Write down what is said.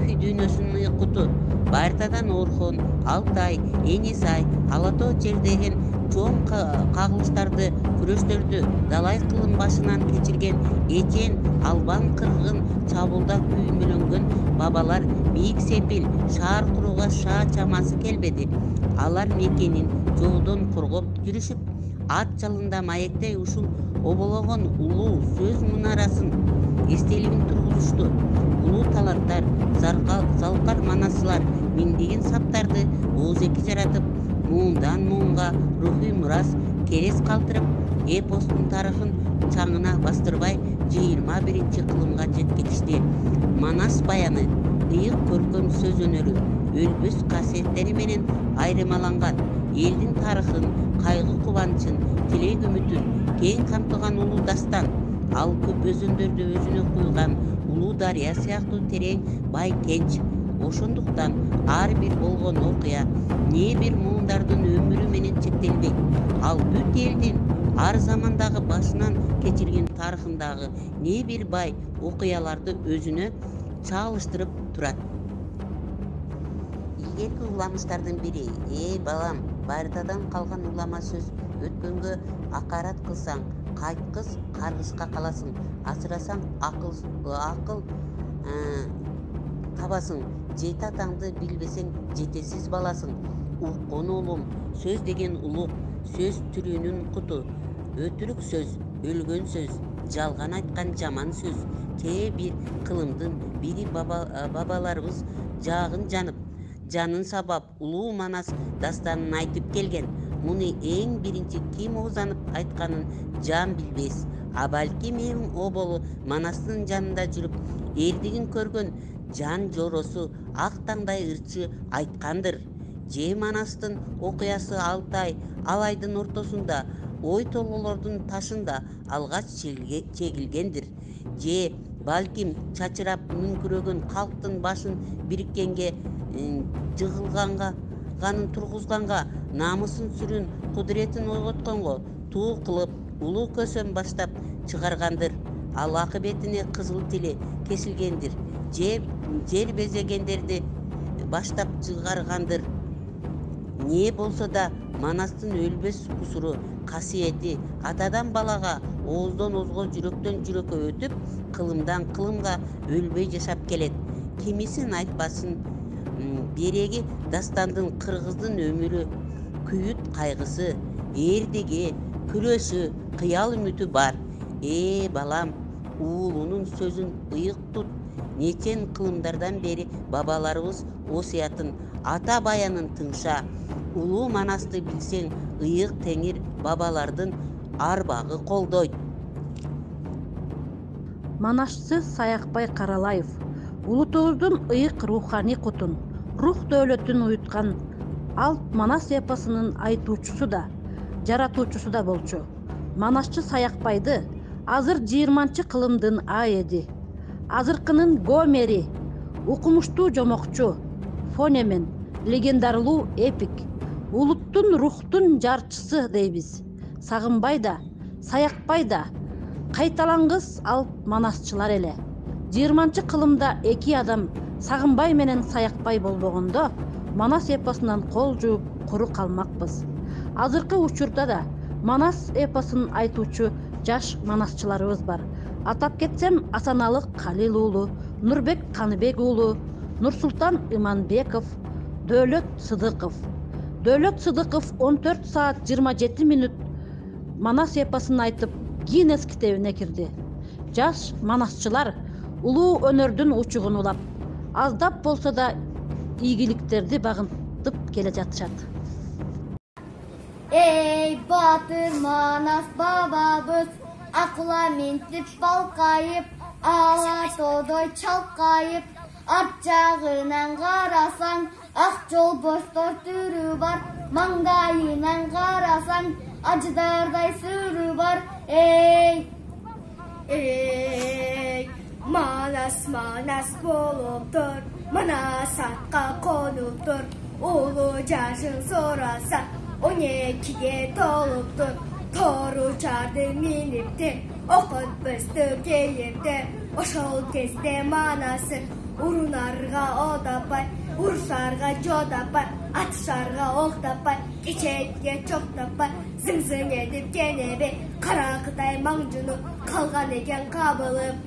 рухий дүйнөсүнүн ыйкуту. Бартадан Орхон, Алтай, Энисай, Ала тоо жердеген чоң кагылыштарды, күрөштөрдү далай кылым башынан кечирген эчен, албан, кыргын чабуулда күймөлөнгөн бабалар бийик сепил шаар курууга чамасы келбеди. Алар мекенин жолдон коргоп жүрүшүп, ат жалында маектей ушул обологон улуу сөз мунарасын эстелигин тургузушту. Улуу таланттар, залкар манасчылар миңдеген саптарды оозеки жаратып, муундан муунга рухий мурас керес калтырып, эпостун тарыхын чаңына бастырбай 21-кылымга жеткиришти. Манас баяны ыйык көркөм сөз өнөрү, өлбөс касиеттери менен айырмаланган, элдин тарыхын, кайгы кубанычын, тилек үмүтүн кең камтыган улуу дастан. Ал көп өзөндөрдү өзүнө куйган улуу дарыя сыяктуу терең, бай кенч. Ошондуктан ар бир болгон окуя не бир муундардын өмүрү менен чектелбейт. Ал бүт элдин ар замандагы башынан кечирген тарыхындагы не бир бай окуяларды өзүнө чагылыштырып турат. Ийгерки уламыштардын бири: "Эй балам, бартадан калган улама сөз, өткөнгө акарат кылсаң, кайткыс каргышка каласың, асырасаң акыл табасың, жети атаңды билбесең жетесиз баласың. Уккон улум, сөз деген улук, сөз түрүнүн куту. Өтүрүк сөз, өлгөн сөз, жалган айткан жаман сөз. Кээ бир кылымдын бири бабаларыбыз жагын жанып, жанын сабап улуу манас дастанын айтып келген. Муну эң биринчи ким оозанып айтканын жан билбес. А балким эң оболу манастын жанында жүрүп, элдигин көргөн жан жооросу ак таңдай ырчы айткандыр. Же манастын окуясы Алайдын ортосунда, ой толголордун ташында алгач чегилгендир. Же балким чачырап мүңкүрөгөн калктын башын бириккенге, жыгылганын тургузганга, намысын, сүрүн, кудуретин ойготконго туу кылып, улуу көсөм баштап чыгаргандыр. Ал акыбетине кызыл тили кесилгендир. Жер безегендерди баштап чыгаргандыр. Не болсо да манастын өлбөс кусуру, касиети атадан балага, ооздон оозго, жүрөктөн жүрөккө өтүп, кылымдан кылымга өлбөй жашап келет. Кимисин айтпасын береги дастандын кыргыздын өмүрү, күйүт кайгысы, эрдиги, күрөшү, кыял үмүтү бар. Балам, уулунун сөзүн ыйык тут. Нечен кылымдардан бери бабаларыбыз осуятын, ата баянын тыңша. Улуу манасты билсең, ыйык теңир бабалардын арбагы колдойт. Манашчы Саякбай Каралаев улутубуздун ыйык руханий кутун, рух дөөлөтүн уюткан. Ал Манас эпосунун айтуучусу да, жаратуучусу да болчу. Манашчы Саякбайды азыр 20-кылымдын аэди, азыркынын Гомери, укмуштуу жомокчу, фонемен, легендарлуу эпик, улуттун рухтун жарчысы дейбиз. Сагынбай да, Саякбай да кайталангыс ал манасчылар эле. 20-кылымда эки адам Сагынбай менен Саякбай болбогондо, Манас эпосунан кол жууп куру калмакпыз. Азыркы учурда да Манас эпосун айтуучу жаш манасчыларыбыз бар. Атап кетсем, Асаналы Калил уулу, Нурбек Каныбек уулу, Нурсултан Иманбеков, Дөөлөт Сыдыков. Дөөлөт Сыдыков 14 саат 27 мүнөт Манас эпосун айтып, Гиннес китебине кирди. Жаш манасчылар улуу өнөрдүн учугун улап, аздап болсо да ийгиликтерди багынтып келе жатышат. Эй, батыр Манас бабабыз, акыла ментип балкайып, ала тоодой чалкайып, арт жагынан карасаң, ак жол бостор түрү бар, маңдайынан карасаң, аждардай сыры бар. Эй, Манас, Манас болуп тур, Манас атка конуп тур, улуу жашын сураса, 12-ге толуптур, торучарды минипти, окутпусту кейипти, ошол кезде Манасы урунарга о таппай, урушарга жо таппай, атышарга ок таппай, кечекке чок таппай, зың-зың етіп кенебе, қара Қытай маңжыны қалған екен қабылып.